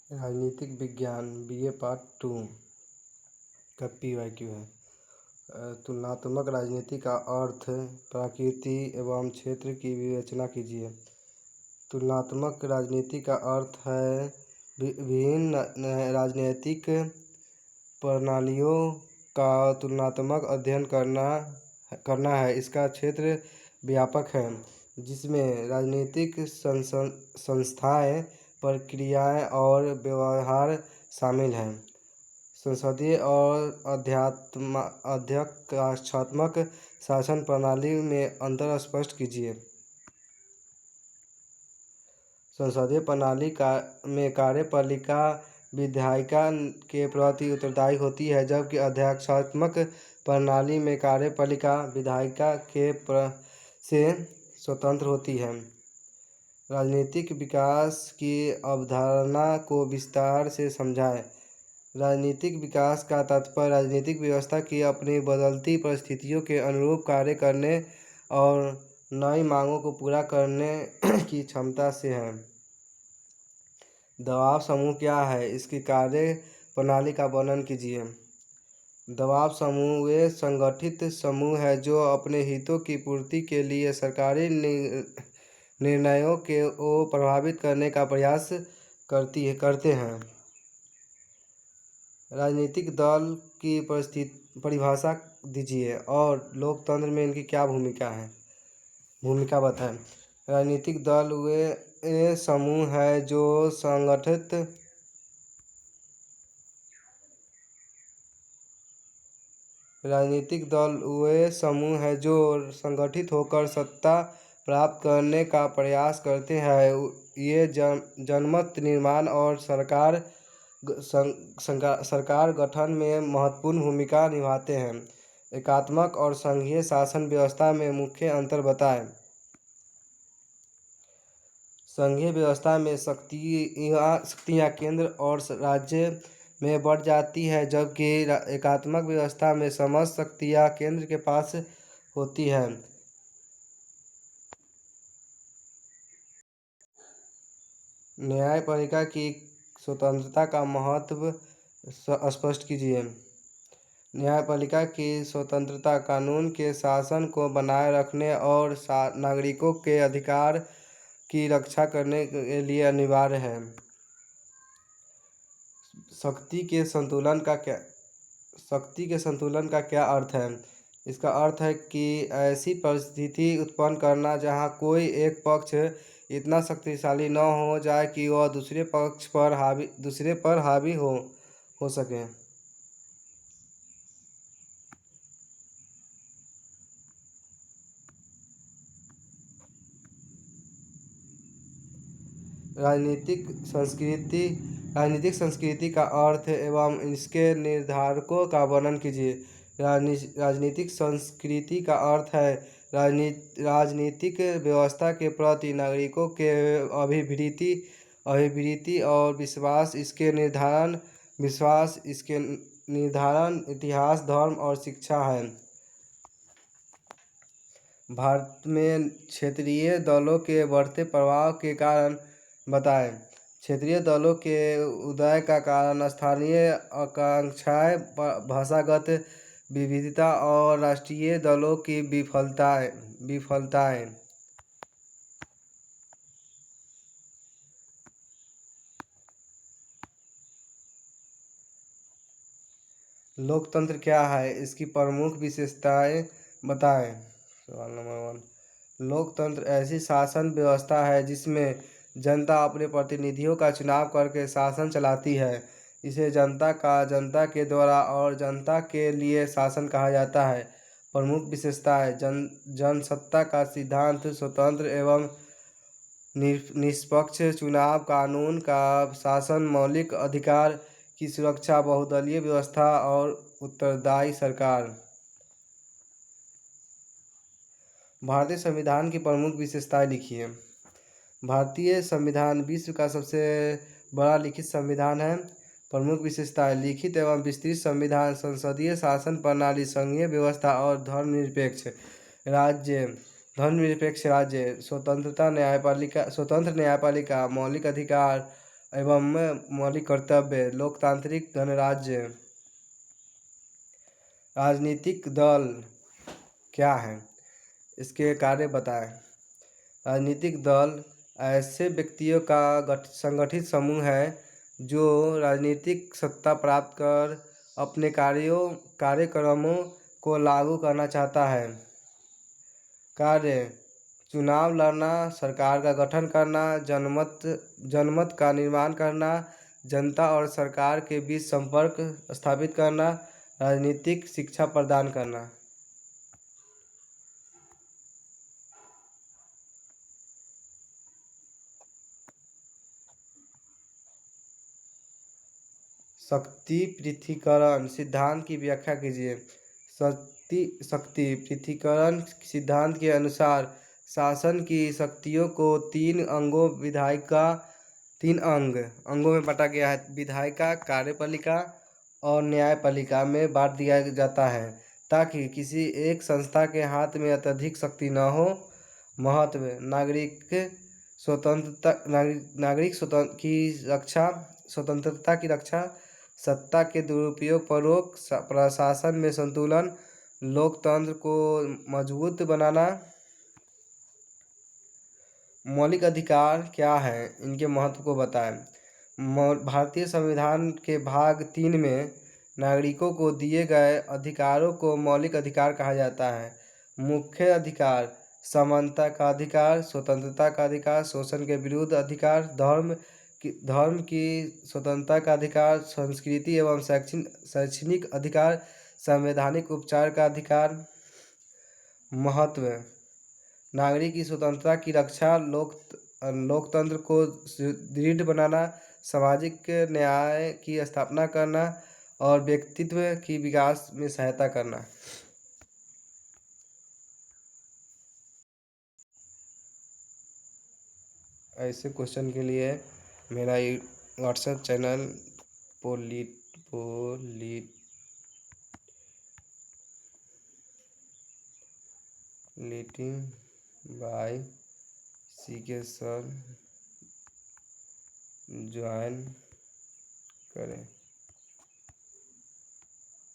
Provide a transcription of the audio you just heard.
राजनीतिक विज्ञान BA part 2 का PYQ है। तुलनात्मक राजनीति का अर्थ प्रकृति एवं क्षेत्र की विवेचना कीजिए। तुलनात्मक राजनीति का अर्थ है विभिन्न राजनीतिक प्रणालियों का तुलनात्मक अध्ययन करना है। इसका क्षेत्र व्यापक है जिसमें राजनीतिक संस्थाएं, प्रक्रियाएं और व्यवहार शामिल हैं। संसदीय और अध्यक्षात्मक शासन प्रणाली में अंतर स्पष्ट कीजिए। संसदीय प्रणाली में कार्यपालिका विधायिका के प्रति उत्तरदायी होती है, जबकि अध्यक्षात्मक प्रणाली में कार्यपालिका विधायिका से स्वतंत्र होती है। राजनीतिक विकास की अवधारणा को विस्तार से समझाएं। राजनीतिक विकास का तात्पर्य राजनीतिक व्यवस्था की अपनी बदलती परिस्थितियों के अनुरूप कार्य करने और नई मांगों को पूरा करने की क्षमता से है। दबाव समूह क्या है? इसकी कार्य प्रणाली का वर्णन कीजिए। दबाव समूह वे संगठित समूह है जो अपने हितों की पूर्ति के लिए सरकारी निर्णयों को प्रभावित करने का प्रयास करते हैं। राजनीतिक दल की परिभाषा दीजिए और लोकतंत्र में इनकी क्या भूमिका बताएं। राजनीतिक दल वे समूह है जो संगठित होकर सत्ता प्राप्त करने का प्रयास करते हैं। ये जनमत निर्माण और सरकार गठन में महत्वपूर्ण भूमिका निभाते हैं। एकात्मक और संघीय शासन व्यवस्था में मुख्य अंतर बताएं। संघीय व्यवस्था में शक्तियाँ केंद्र और राज्य में बढ़ जाती है, जबकि एकात्मक व्यवस्था में समस्त शक्तियाँ केंद्र के पास होती है। न्यायपालिका की स्वतंत्रता का महत्व स्पष्ट कीजिए। न्यायपालिका की स्वतंत्रता कानून के शासन को बनाए रखने और नागरिकों के अधिकार की रक्षा करने के लिए अनिवार्य है। शक्ति के संतुलन का क्या अर्थ है? इसका अर्थ है कि ऐसी परिस्थिति उत्पन्न करना जहां कोई एक पक्ष इतना शक्तिशाली न हो जाए कि वह दूसरे पर हावी हो सके। राजनीतिक संस्कृति का अर्थ एवं इसके निर्धारकों का वर्णन कीजिए। राजनीतिक संस्कृति का अर्थ है राजनीतिक व्यवस्था के प्रति नागरिकों के अभिवृत्ति और विश्वास। इसके निर्धारण इतिहास, धर्म और शिक्षा है। भारत में क्षेत्रीय दलों के बढ़ते प्रभाव के कारण बताएं। क्षेत्रीय दलों के उदय का कारण स्थानीय आकांक्षाएं, भाषागत विविधता और राष्ट्रीय दलों की विफलताएं। लोकतंत्र क्या है? इसकी प्रमुख विशेषताएं बताएं। सवाल नंबर 1। लोकतंत्र ऐसी शासन व्यवस्था है जिसमें जनता अपने प्रतिनिधियों का चुनाव करके शासन चलाती है। इसे जनता के द्वारा और जनता के लिए शासन कहा जाता है। प्रमुख विशेषताएं: जनसत्ता का सिद्धांत, स्वतंत्र एवं निष्पक्ष चुनाव, कानून का शासन, मौलिक अधिकार की सुरक्षा, बहुदलीय व्यवस्था और उत्तरदायी सरकार। भारतीय संविधान की प्रमुख विशेषताएं लिखिए। भारतीय संविधान विश्व का सबसे बड़ा लिखित संविधान है। प्रमुख विशेषताएं: लिखित एवं विस्तृत संविधान, संसदीय शासन प्रणाली, संघीय व्यवस्था और धर्मनिरपेक्ष राज्य, स्वतंत्र न्यायपालिका, मौलिक अधिकार, एवं मौलिक कर्तव्य। लोकतांत्रिक गणराज्य। राजनीतिक दल क्या है, इसके कार्य बताएं। राजनीतिक दल ऐसे व्यक्तियों का संगठित समूह है जो राजनीतिक सत्ता प्राप्त कर अपने कार्यक्रमों को लागू करना चाहता है। कार्य: चुनाव लड़ना, सरकार का गठन करना, जनमत का निर्माण करना, जनता और सरकार के बीच संपर्क स्थापित करना, राजनीतिक शिक्षा प्रदान करना। शक्ति पृथक्करण सिद्धांत की व्याख्या कीजिए। शक्ति पृथक्करण सिद्धांत के अनुसार शासन की शक्तियों को तीन अंगों में बांटा गया है। विधायिका, कार्यपालिका और न्यायपालिका में बांट दिया जाता है ताकि किसी एक संस्था के हाथ में अत्यधिक शक्ति न हो। महत्व: स्वतंत्रता की रक्षा, सत्ता के दुरुपयोग पर रोक, प्रशासन में संतुलन, लोकतंत्र को मजबूत बनाना। मौलिक अधिकार क्या है, इनके महत्व को बताएं। भारतीय संविधान के भाग 3 में नागरिकों को दिए गए अधिकारों को मौलिक अधिकार कहा जाता है। मुख्य अधिकार: समानता का अधिकार, स्वतंत्रता का अधिकार, शोषण के विरुद्ध अधिकार, धर्म की स्वतंत्रता का अधिकार, संस्कृति एवं शैक्षणिक अधिकार, संवैधानिक उपचार का अधिकार। महत्व: नागरिक की स्वतंत्रता की रक्षा, लोकतंत्र को दृढ़ बनाना, सामाजिक न्याय की स्थापना करना और व्यक्तित्व की विकास में सहायता करना। ऐसे क्वेश्चन के लिए मेरा व्हाट्सएप चैनल पोलिटिंग बाय CK सर ज्वाइन करें।